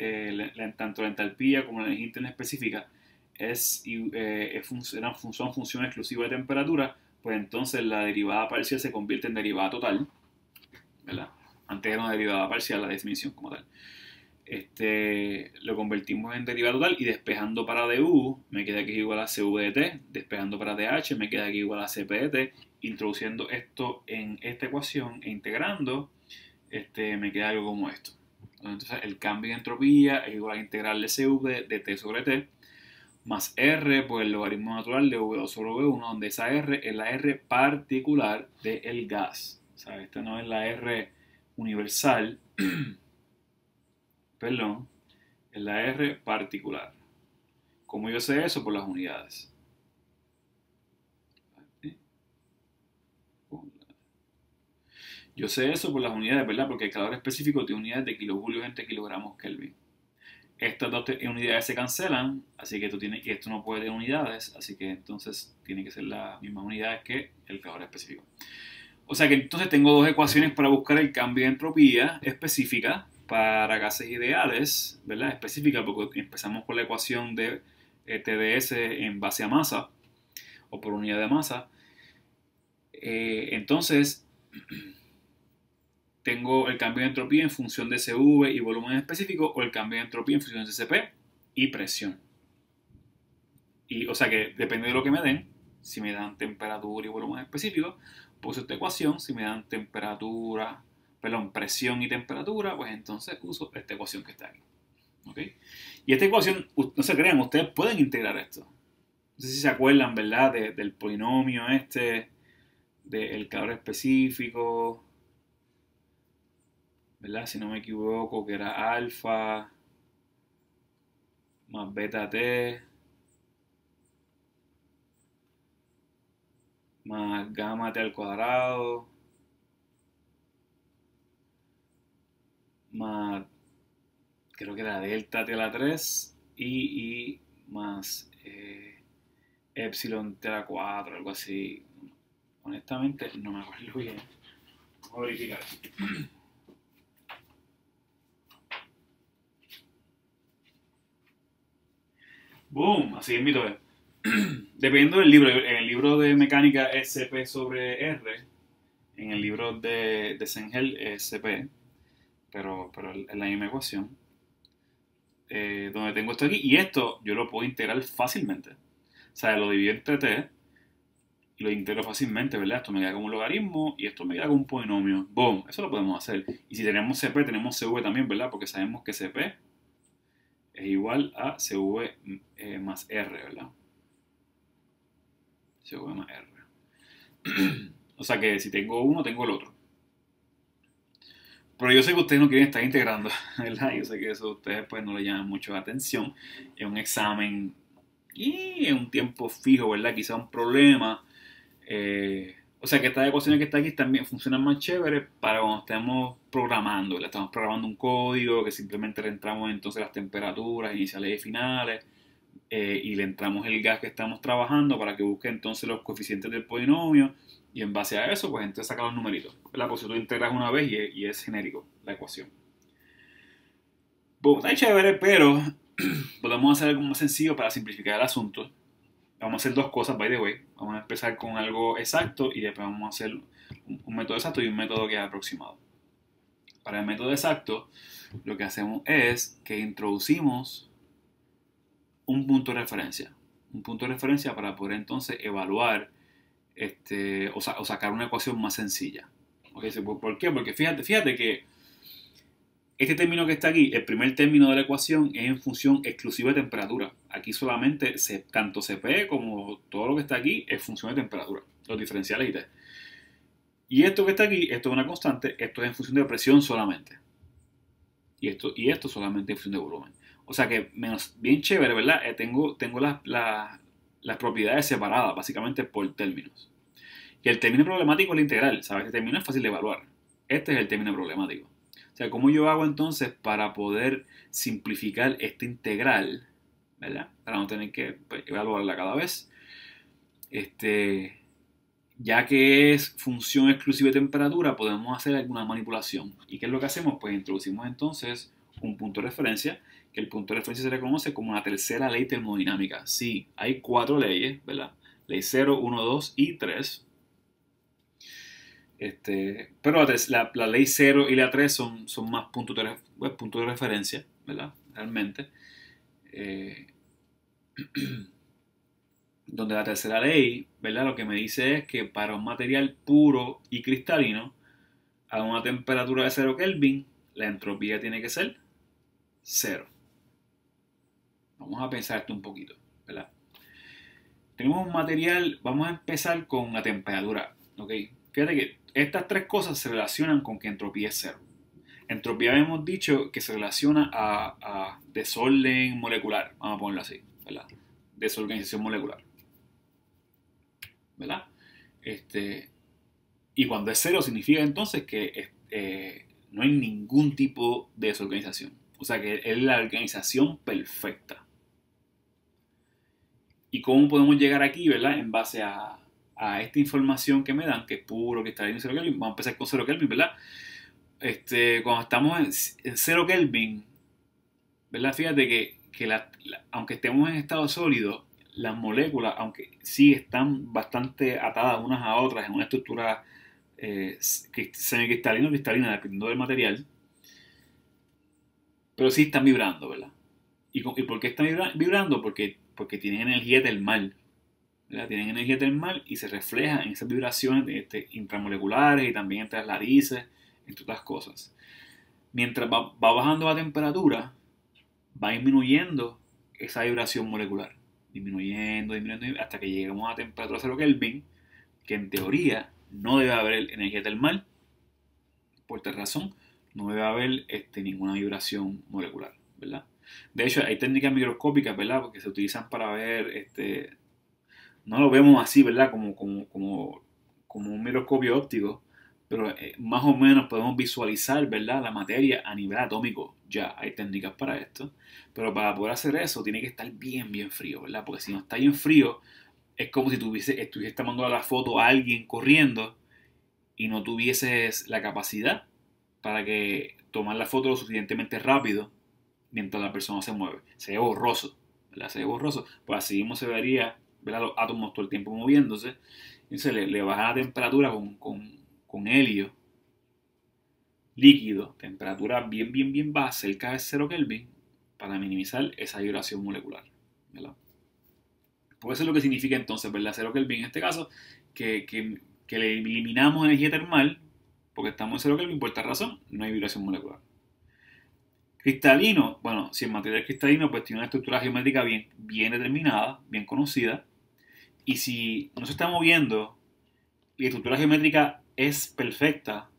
tanto la entalpía como la energía interna específica son funciones exclusivas de temperatura, pues entonces la derivada parcial se convierte en derivada total, ¿verdad? Antes era una derivada parcial, la definición como tal. Lo convertimos en derivada total, y despejando para du me queda aquí igual a CV de t, despejando para dh me queda aquí igual a CP de t, introduciendo esto en esta ecuación e integrando, me queda algo como esto. Entonces el cambio de entropía es igual a integral de CV de t sobre t más r por el logaritmo natural de V2 sobre V1, donde esa r es la r particular del gas. O sea, esta no es la r universal, perdón, es la r particular. ¿Cómo yo sé eso? Por las unidades. Yo sé eso por las unidades, ¿verdad? Porque el calor específico tiene unidades de kilojulios entre kilogramos Kelvin. Estas dos unidades se cancelan, así que esto no puede tener unidades, así que entonces tiene que ser las mismas unidades que el calor específico. O sea que entonces tengo dos ecuaciones para buscar el cambio de entropía específica para gases ideales, ¿verdad? Específica porque empezamos con la ecuación de TdS en base a masa o por unidad de masa. Entonces tengo el cambio de entropía en función de CV y volumen específico, o el cambio de entropía en función de CP y presión. Y, o sea que depende de lo que me den. Si me dan temperatura y volumen específico, pues uso esta ecuación. Si me dan presión y temperatura, pues entonces uso esta ecuación que está aquí. ¿Okay? Y esta ecuación, no se crean, ustedes pueden integrar esto. No sé si se acuerdan, ¿verdad? Del polinomio del calor específico, ¿verdad? Si no me equivoco, que era alfa más beta t más gamma t al cuadrado más, creo que era delta t a la 3 y más epsilon t a la 4, algo así. Honestamente no me acuerdo bien. Vamos a verificar. Boom, así es mi toque. Dependiendo del libro, en el libro de mecánica es CP sobre R, en el libro de Sengel es CP, pero es la misma ecuación. Donde tengo esto aquí, y esto yo lo puedo integrar fácilmente. O sea, lo divido entre t y lo integro fácilmente, ¿verdad? Esto me queda como un logaritmo y esto me queda como un polinomio. Boom, eso lo podemos hacer. Y si tenemos CP, tenemos CV también, ¿verdad? Porque sabemos que CP es igual a CV más R, ¿verdad? CV más R. O sea que si tengo uno, tengo el otro. Pero yo sé que ustedes no quieren estar integrando, ¿verdad? Yo sé que eso a ustedes pues no le llama mucho la atención. Es un examen y en un tiempo fijo, ¿verdad? Quizá un problema O sea que estas ecuaciones que están aquí también funcionan más chévere para cuando estemos programando. Le estamos programando un código que simplemente le entramos entonces las temperaturas iniciales y finales y le entramos el gas que estamos trabajando para que busque entonces los coeficientes del polinomio y en base a eso pues entonces saca los numeritos. La pues tú integras una vez y es genérico la ecuación. Bueno, está chévere, pero podemos hacer algo más sencillo para simplificar el asunto. Vamos a hacer dos cosas, by the way. Vamos a empezar con algo exacto y después vamos a hacer un método exacto y un método que es aproximado. Para el método exacto, lo que hacemos es que introducimos un punto de referencia. Un punto de referencia para poder entonces evaluar o sacar una ecuación más sencilla. ¿Okay? ¿Por qué? Porque fíjate que este término que está aquí, el primer término de la ecuación, es en función exclusiva de temperatura. Aquí solamente tanto Cp como todo lo que está aquí es función de temperatura, los diferenciales y T. Y esto que está aquí, esto es una constante, esto es en función de presión solamente. Y esto solamente en función de volumen. O sea que, bien chévere, ¿verdad? Tengo las propiedades separadas, básicamente por términos. Y el término problemático es la integral, ¿sabes? Este término es fácil de evaluar. Este es el término problemático. O sea, ¿cómo yo hago entonces para poder simplificar esta integral, ¿verdad? Para no tener que evaluarla cada vez. Ya que es función exclusiva de temperatura, podemos hacer alguna manipulación. ¿Y qué es lo que hacemos? Pues introducimos entonces un punto de referencia, que el punto de referencia se le conoce como la tercera ley termodinámica. Sí, hay 4 leyes, ¿verdad? Ley 0, 1, 2 y 3. Pero la ley 0 y la 3 son más puntos de referencia, ¿verdad? Realmente. Donde la tercera ley, ¿verdad? Lo que me dice es que para un material puro y cristalino, a una temperatura de 0 Kelvin, la entropía tiene que ser 0. Vamos a pensar esto un poquito, ¿verdad? Tenemos un material, vamos a empezar con la temperatura, ¿ok? Fíjate que estas 3 cosas se relacionan con que entropía es 0. Entropía habíamos dicho que se relaciona a desorden molecular, vamos a ponerlo así, ¿verdad? Desorganización molecular, ¿verdad? Y cuando es 0 significa entonces que no hay ningún tipo de desorganización. O sea que es la organización perfecta. ¿Y cómo podemos llegar aquí, verdad? En base a esta información que me dan, que es puro, que está en 0 Kelvin. Vamos a empezar con 0 Kelvin, ¿verdad? Cuando estamos en 0 Kelvin, ¿verdad? Fíjate que aunque estemos en estado sólido, las moléculas, aunque sí están bastante atadas unas a otras en una estructura semicristalina o cristalina, dependiendo del material, pero sí están vibrando, ¿verdad? ¿Y por qué están vibrando? Porque tienen energía termal, ¿verdad? Tienen energía termal y se refleja en esas vibraciones intramoleculares y también entre las narices, entre otras cosas. Mientras va bajando la temperatura, va disminuyendo esa vibración molecular. Disminuyendo, hasta que lleguemos a temperatura 0 Kelvin, que en teoría no debe haber energía termal. Por tal razón, no debe haber ninguna vibración molecular, ¿verdad? De hecho, hay técnicas microscópicas, ¿verdad? Porque se utilizan para ver, no lo vemos así, ¿verdad? Como un microscopio óptico, pero más o menos podemos visualizar, ¿verdad? La materia a nivel atómico. Ya hay técnicas para esto, pero para poder hacer eso tiene que estar bien, bien frío, ¿verdad? Porque si no está bien frío, es como si estuviese tomando la foto a alguien corriendo y no tuvieses la capacidad para que tomar la foto lo suficientemente rápido mientras la persona se mueve. Se ve borroso, ¿verdad? Se ve borroso. Pues así mismo se vería, ¿verdad? Los átomos todo el tiempo moviéndose. Entonces le baja la temperatura con helio líquido, temperatura bien, bien, bien baja, cerca de 0 Kelvin, para minimizar esa vibración molecular, ¿verdad? Pues eso es lo que significa entonces, ¿verdad? 0 Kelvin en este caso, que le eliminamos energía termal, porque estamos en 0 Kelvin, por esta razón, no hay vibración molecular. Cristalino, bueno, si el material es cristalino, pues tiene una estructura geométrica bien, bien determinada, bien conocida, y si no se está moviendo y la estructura geométrica es perfecta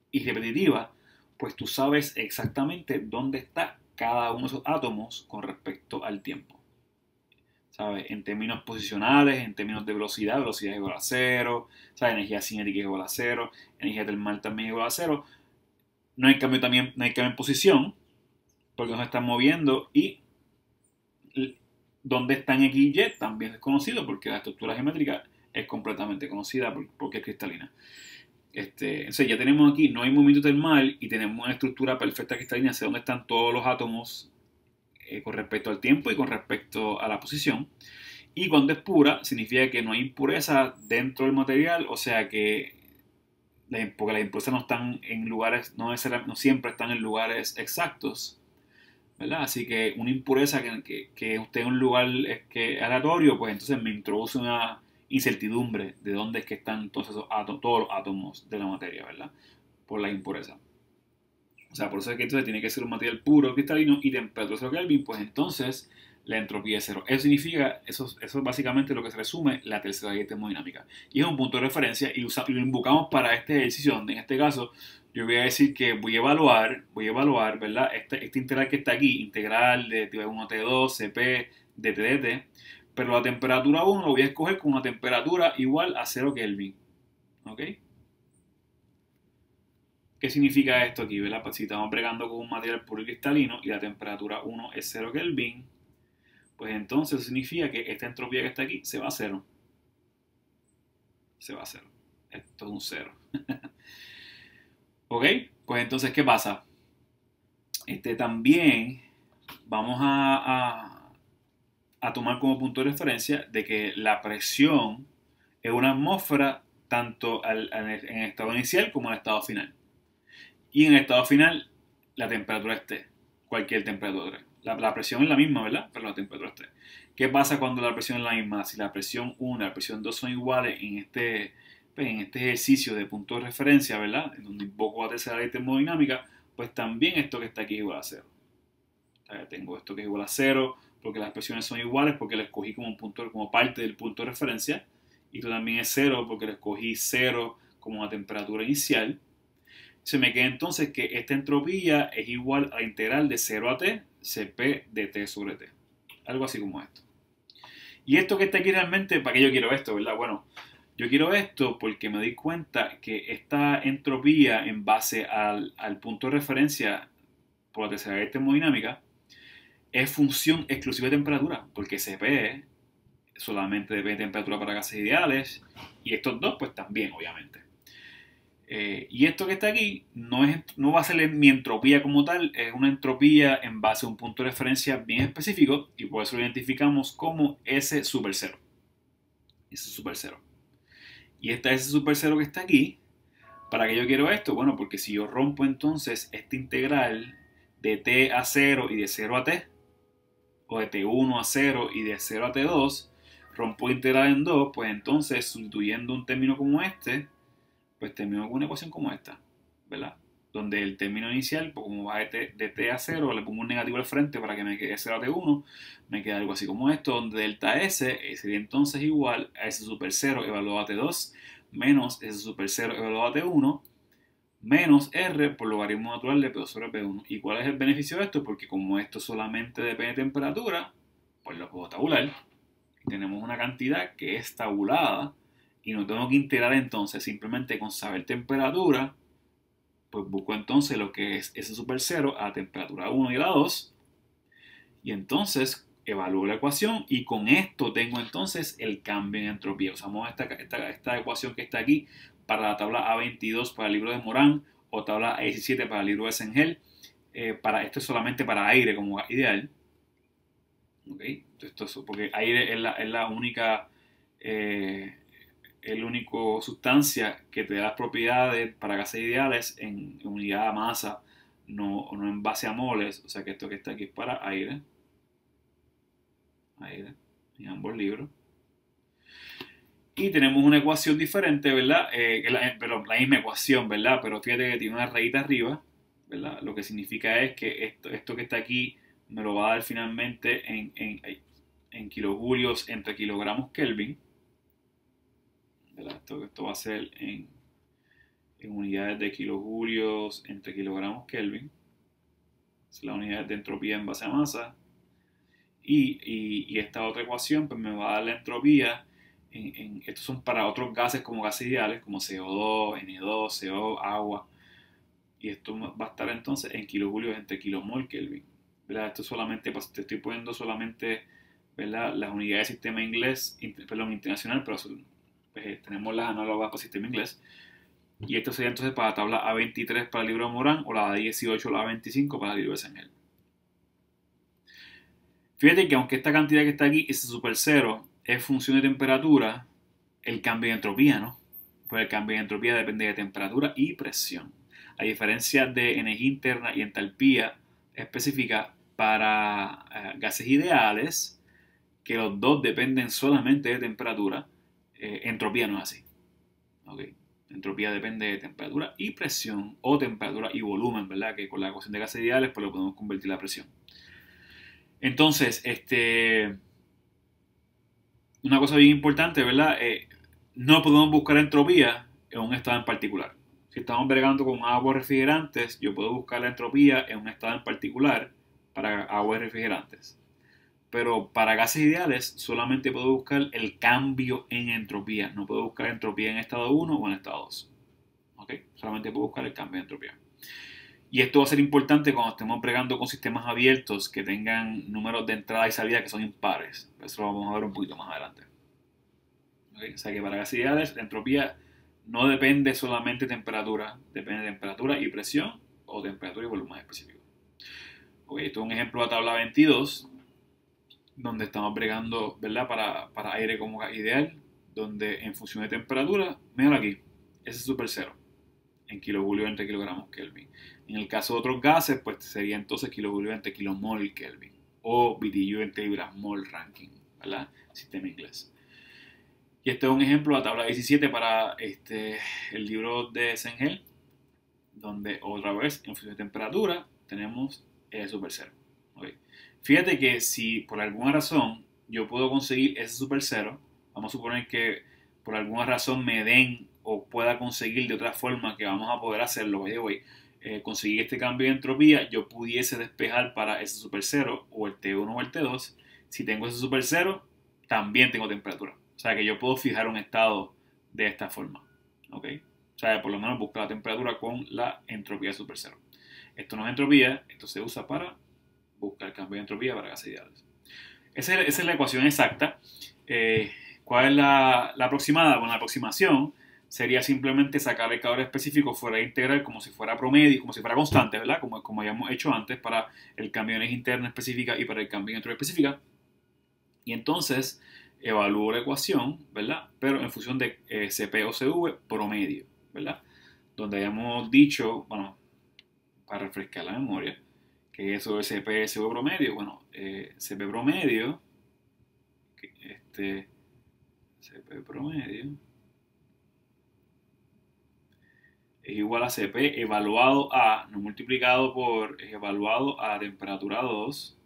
y repetitiva, pues tú sabes exactamente dónde está cada uno de esos átomos con respecto al tiempo. ¿sabes? En términos posicionales, en términos de velocidad, velocidad es igual a cero, ¿sabes? Energía cinética es igual a cero, energía termal también es igual a cero. No hay cambio también, no hay cambio en posición, porque nos están moviendo, y dónde están X y Y también es conocido, porque la estructura geométrica es completamente conocida porque es cristalina. Entonces ya tenemos aquí, no hay movimiento termal y tenemos una estructura perfecta cristalina, hacia dónde están todos los átomos con respecto al tiempo y con respecto a la posición. Y cuando es pura, significa que no hay impureza dentro del material, o sea que, porque las impurezas no están en lugares, no siempre están en lugares exactos, ¿verdad? Así que una impureza que esté en un lugar aleatorio, pues entonces me introduce una incertidumbre de dónde es que están todos todos los átomos de la materia, ¿verdad? Por la impureza. O sea, por eso es que entonces tiene que ser un material puro, cristalino y temperatura 0 Kelvin, pues entonces la entropía es cero. Eso significa, eso es básicamente lo que se resume la tercera ley de termodinámica. Y es un punto de referencia y lo invocamos para este ejercicio, donde en este caso yo voy a decir que voy a evaluar, ¿verdad? Este integral que está aquí, integral de T1T2, CP, dT, pero la temperatura 1 lo voy a escoger con una temperatura igual a 0 Kelvin. ¿Ok? ¿Qué significa esto aquí, ¿verdad? Pues si estamos bregando con un material puro y cristalino y la temperatura 1 es 0 Kelvin, pues entonces eso significa que esta entropía que está aquí se va a cero. Se va a cero. Esto es un cero. ¿Ok? Pues entonces, ¿qué pasa? También vamos a tomar como punto de referencia de que la presión es una atmósfera tanto en el estado inicial como en el estado final. Y en el estado final, la temperatura es T, cualquier temperatura. La presión es la misma, ¿verdad? Pero la temperatura es T. ¿Qué pasa cuando la presión es la misma? Si la presión 1 y la presión 2 son iguales pues, en este ejercicio de punto de referencia, ¿verdad? En donde invoco la tercera ley termodinámica, pues también esto que está aquí es igual a 0. Tengo esto que es igual a 0 porque las presiones son iguales, porque la escogí como parte del punto de referencia. Y esto también es 0 porque la escogí 0 como la temperatura inicial. Se me queda entonces que esta entropía es igual a la integral de 0 a t, Cp de t sobre t. Algo así como esto. Y esto que está aquí realmente, ¿para qué yo quiero esto, verdad? Bueno, yo quiero esto porque me doy cuenta que esta entropía en base al punto de referencia por la tercera ley termodinámica es función exclusiva de temperatura, porque Cp solamente depende de temperatura para gases ideales y estos dos pues también, obviamente. Y esto que está aquí no va a ser mi entropía como tal, es una entropía en base a un punto de referencia bien específico y por eso lo identificamos como S super 0. S super 0. Y esta S super 0 que está aquí, ¿para qué yo quiero esto? Bueno, porque si yo rompo entonces esta integral de t a 0 y de 0 a t, o de t1 a 0 y de 0 a t2, rompo integral en 2, pues entonces sustituyendo un término como este, pues termino con una ecuación como esta, ¿verdad? Donde el término inicial, pues como va de t a 0, le pongo un negativo al frente para que me quede 0 a t1, me queda algo así como esto, donde delta s sería entonces igual a s super 0 evaluado a t2 menos s super 0 evaluado a t1 menos r por logaritmo natural de p2 sobre p1. ¿Y cuál es el beneficio de esto? Porque como esto solamente depende de temperatura, pues lo puedo tabular. Y tenemos una cantidad que es tabulada y no tengo que integrar entonces, simplemente con saber temperatura, pues busco entonces lo que es S super 0 a la temperatura 1 y a la 2, y entonces evalúo la ecuación y con esto tengo entonces el cambio en entropía. Usamos esta ecuación que está aquí para la tabla A22 para el libro de Morán o tabla A17 para el libro de Sengel. Esto es solamente para aire como ideal. ¿Okay? Porque aire es la única el único sustancia que te da las propiedades para gases ideales en unidad de masa, no en base a moles. O sea que esto que está aquí es para aire, en ambos libros. Y tenemos una ecuación diferente, ¿verdad? Pero la misma ecuación, ¿verdad? Pero fíjate que tiene una rayita arriba, ¿verdad? Lo que significa es que esto que está aquí me lo va a dar finalmente en kilojulios entre kilogramos Kelvin. Esto va a ser en unidades de kilojulios entre kilogramos Kelvin. Es la unidad de entropía en base a masa. Y esta otra ecuación pues me va a dar la entropía. Estos son para otros gases como gases ideales, como CO2, N2, CO, agua. Y esto va a estar entonces en kilojulios entre kilomol Kelvin. ¿Verdad? Esto solamente, pues, te estoy poniendo solamente, ¿verdad?, las unidades de sistema inglés, perdón, internacional, pero pues, tenemos las análogas para el sistema inglés. Y esto sería entonces para la tabla A23 para el libro de Morán o la A18 o la A25 para el libro de Sengel. Fíjate que aunque esta cantidad que está aquí, ese super cero, es función de temperatura, el cambio de entropía, ¿no? Pues el cambio de entropía depende de temperatura y presión. A diferencia de energía interna y entalpía específica para gases ideales, que los dos dependen solamente de temperatura, entropía no es así. ¿Okay? Entropía depende de temperatura y presión, o temperatura y volumen, ¿verdad? Que con la ecuación de gases ideales pues lo podemos convertir a presión. Entonces, una cosa bien importante, ¿verdad? No podemos buscar entropía en un estado en particular. Si estamos bregando con aguas refrigerantes, yo puedo buscar la entropía en un estado en particular para aguas refrigerantes. Pero para gases ideales solamente puedo buscar el cambio en entropía. No puedo buscar entropía en estado 1 o en estado 2. ¿Okay? Solamente puedo buscar el cambio de entropía. Y esto va a ser importante cuando estemos bregando con sistemas abiertos que tengan números de entrada y salida que son impares. Eso lo vamos a ver un poquito más adelante. ¿Okay? O sea que para gases ideales la entropía no depende solamente de temperatura, depende de temperatura y presión o temperatura y volumen específico. Okay, esto es un ejemplo de la tabla 22, donde estamos bregando, ¿verdad?, para aire como gas ideal, donde en función de temperatura, mira aquí, ese es super cero, en kilojulios entre kilogramos Kelvin. En el caso de otros gases, pues sería entonces kilojulios entre kilomol Kelvin, o BTU entre libras mol Rankine, ¿verdad?, sistema inglés. Y este es un ejemplo de la tabla 17 para el libro de Sengel, donde otra vez en función de temperatura tenemos el super cero. ¿Okay? Fíjate que si por alguna razón yo puedo conseguir ese super cero, vamos a suponer que por alguna razón me den o pueda conseguir de otra forma que vamos a poder hacerlo, conseguir este cambio de entropía, yo pudiese despejar para ese super cero o el T1 o el T2. Si tengo ese super cero, también tengo temperatura. O sea que yo puedo fijar un estado de esta forma. ¿Okay? O sea, por lo menos buscar la temperatura con la entropía super cero. Esto no es entropía, esto se usa para buscar el cambio de entropía para gases ideales. Esa es la ecuación exacta. ¿Cuál es la aproximada? Bueno, la aproximación sería simplemente sacar el calor específico fuera de integral como si fuera promedio, como si fuera constante, ¿verdad? Como habíamos hecho antes para el cambio de energía interna específica y para el cambio de entropía específica. Y entonces evalúo la ecuación, ¿verdad? Pero en función de CP o CV promedio, ¿verdad? Donde habíamos dicho, bueno, para refrescar la memoria, que eso es CP, CV promedio. Bueno, CP promedio, CP promedio es igual a CP evaluado a, no multiplicado por, es evaluado a temperatura 2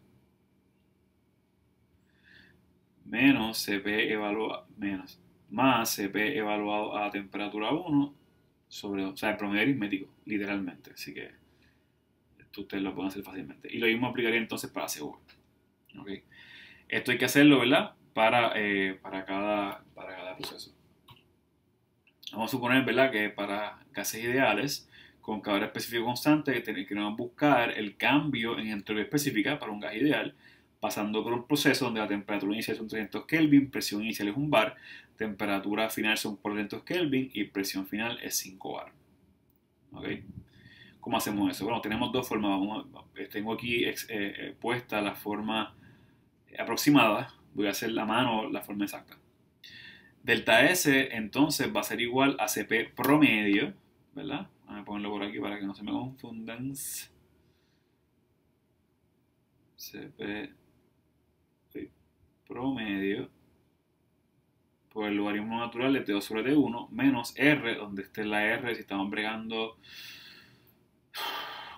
menos CP evaluado, menos, más CP evaluado a temperatura 1 sobre, o sea, el promedio aritmético, literalmente. Así que esto ustedes lo pueden hacer fácilmente. Y lo mismo aplicaría entonces para CV. ¿Okay? Esto hay que hacerlo, ¿verdad? Para cada proceso. Vamos a suponer, ¿verdad?, que para gases ideales, con calor específico constante, que queremos buscar el cambio en entropía específica para un gas ideal, pasando por un proceso donde la temperatura inicial son 300 Kelvin, presión inicial es 1 bar, temperatura final son 400 Kelvin y presión final es 5 bar. ¿Okay? ¿Cómo hacemos eso? Bueno, tenemos dos formas. Tengo aquí puesta la forma aproximada. Voy a hacer la mano la forma exacta. Delta S entonces va a ser igual a CP promedio, ¿verdad? Vamos a ponerlo por aquí para que no se me confundan. CP promedio por el logaritmo natural de T2 sobre T1 menos R, donde esté la R, si estamos bregando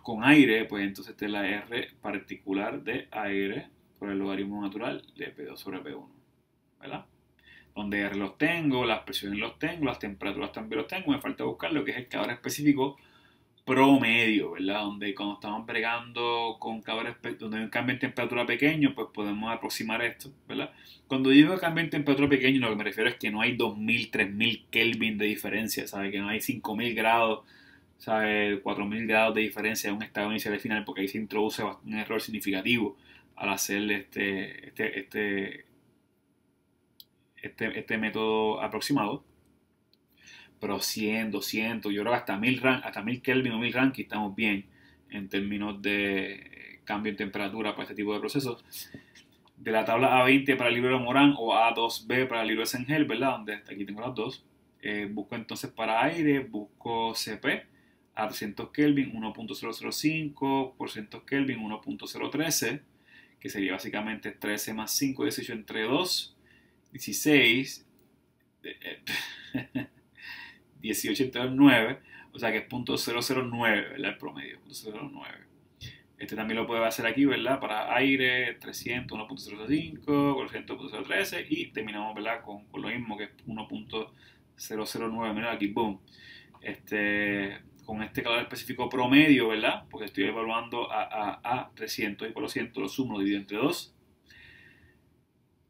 con aire, pues entonces esté la R particular de aire por el logaritmo natural de P2 sobre P1, ¿verdad? Donde R los tengo, las presiones los tengo, las temperaturas también los tengo, me falta buscar lo que es el calor específico promedio, ¿verdad? Donde cuando estamos bregando con donde hay un cambio en temperatura pequeño, pues podemos aproximar esto, ¿verdad? Cuando digo cambio en temperatura pequeño, lo que me refiero es que no hay 2000, 3000 Kelvin de diferencia, ¿sabes? Que no hay 5000 grados, ¿sabes? 4000 grados de diferencia de un estado inicial y final, porque ahí se introduce un error significativo al hacer este método aproximado. Pero 100, 200, yo creo que hasta 1000 Kelvin o 1000 Rankine estamos bien en términos de cambio en temperatura para este tipo de procesos. De la tabla A20 para el libro de Morán o A2B para el libro de Sengel, ¿verdad? Donde aquí tengo las dos. Busco entonces para aire, busco CP a 300 Kelvin 1.005, por cientos Kelvin 1.013, que sería básicamente 13 más 5, 18 entre 2, 16. 18 entre 9, o sea que es .009, ¿verdad? El promedio, .009. Este también lo puede hacer aquí, ¿verdad? Para aire, 300, 1.005, 400, 1.013 y terminamos, ¿verdad? Con lo mismo que es 1.009, mira aquí, boom. Con este calor específico promedio, ¿verdad? Porque estoy evaluando a 300 y por lo ciento lo sumo, lo divido entre 2.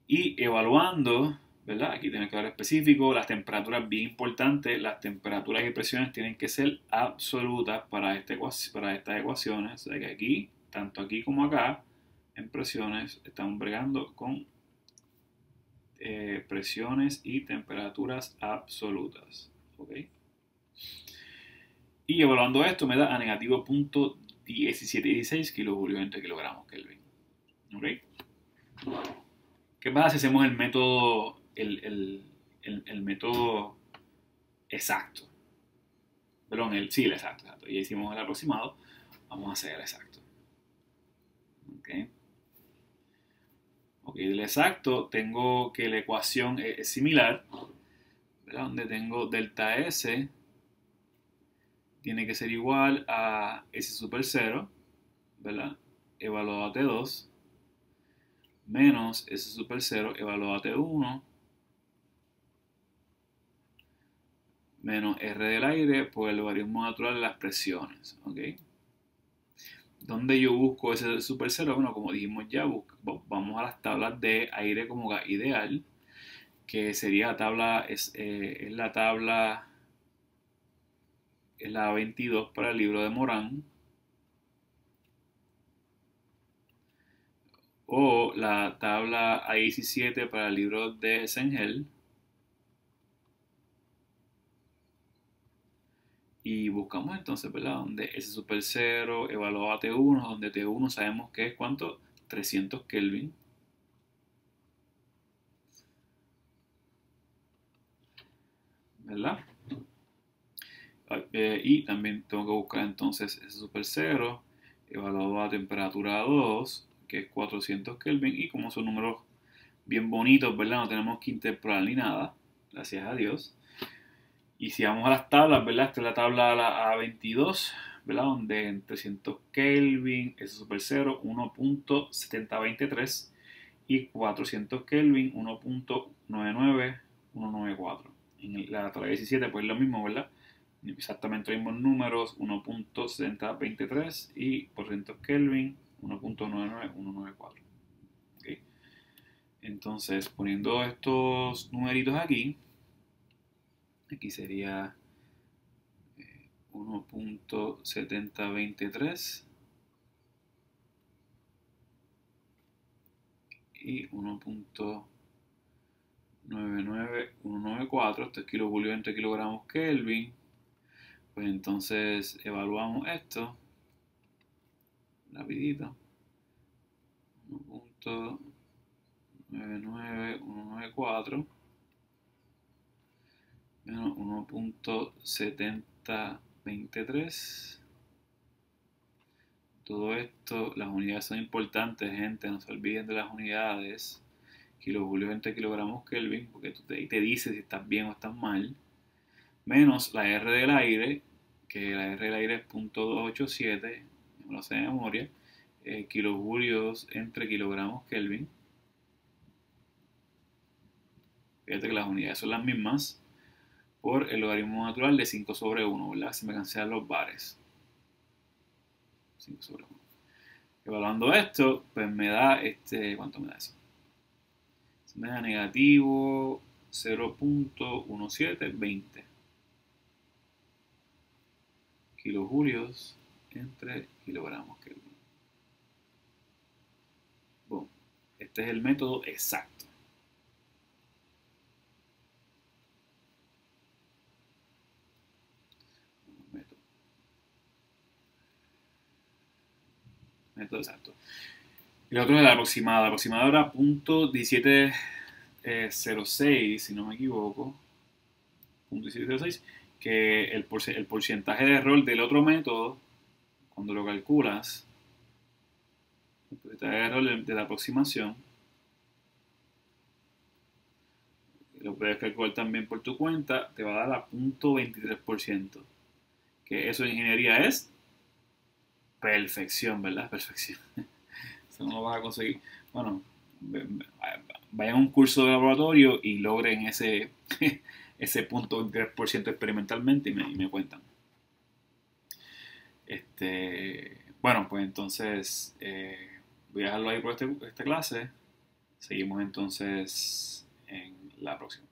Y evaluando, ¿verdad? Aquí tiene que dar específico, las temperaturas bien importantes, las temperaturas y presiones tienen que ser absolutas para estas ecuaciones, o sea que aquí, tanto aquí como acá, en presiones, estamos bregando con presiones y temperaturas absolutas, ¿ok? Y evaluando esto me da a negativo .1716 kilojulios entre kilogramos Kelvin, ¿ok? ¿Qué pasa si hacemos el método el método exacto? Perdón, el exacto. Ya hicimos el aproximado, vamos a hacer el exacto. Ok, del exacto tengo que la ecuación es similar, ¿verdad? Donde tengo delta S tiene que ser igual a S super 0, ¿verdad? Evaluado a T2 menos S super 0 evaluado a T1 menos R del aire por el logaritmo natural de las presiones, ¿ok? ¿Dónde yo busco ese super cero? Bueno, como dijimos ya, vamos a las tablas de aire como gas ideal, que sería la tabla, es la 22 para el libro de Morán, o la tabla A17 para el libro de Sengel, y buscamos entonces, ¿verdad? Donde ese super cero evaluado a T1, donde T1 sabemos que es ¿cuánto? 300 Kelvin. ¿Verdad? Y también tengo que buscar entonces ese super cero evaluado a temperatura 2, que es 400 Kelvin. Y como son números bien bonitos, ¿verdad? No tenemos que interpolar ni nada, gracias a Dios. Y si vamos a las tablas, ¿verdad? Esta es la tabla A22, ¿verdad? Donde en 300 Kelvin, ese super cero, 1.7023 y 400 Kelvin, 1.99194. En la tabla 17, pues lo mismo, ¿verdad? Exactamente los mismos números, 1.7023 y por cientos Kelvin, 1.99194. ¿Okay? Entonces, poniendo estos numeritos aquí sería 1.7023 y 1.99194, esto es kilojulios entre kilogramos Kelvin. Pues entonces evaluamos esto rapidito, 1.99194 menos 1.7023. Todo esto, las unidades son importantes, gente, no se olviden de las unidades, kilojulios entre kilogramos Kelvin, porque te dice si estás bien o estás mal, menos la R del aire, que la R del aire es .287, no lo sé de memoria, kilojulios entre kilogramos Kelvin. Fíjate que las unidades son las mismas por el logaritmo natural de 5 sobre 1, ¿verdad? Se me cancelan los bares. 5/1. Evaluando esto, pues me da ¿cuánto me da eso? Me da negativo 0.1720 kilojulios entre kilogramos Kelvin. Bueno, este es el método exacto. Método exacto. Y el otro es el aproximado. El aproximado era .1706, si no me equivoco. .1706. Que el porcentaje de error del otro método, cuando lo calculas, el porcentaje de error de la aproximación, lo puedes calcular también por tu cuenta, te va a dar a .23%. Que eso en ingeniería es perfección, ¿verdad? Perfección. Eso no lo vas a conseguir. Bueno, vayan a un curso de laboratorio y logren ese .23% experimentalmente y me cuentan. Bueno, pues entonces voy a dejarlo ahí por esta clase. Seguimos entonces en la próxima.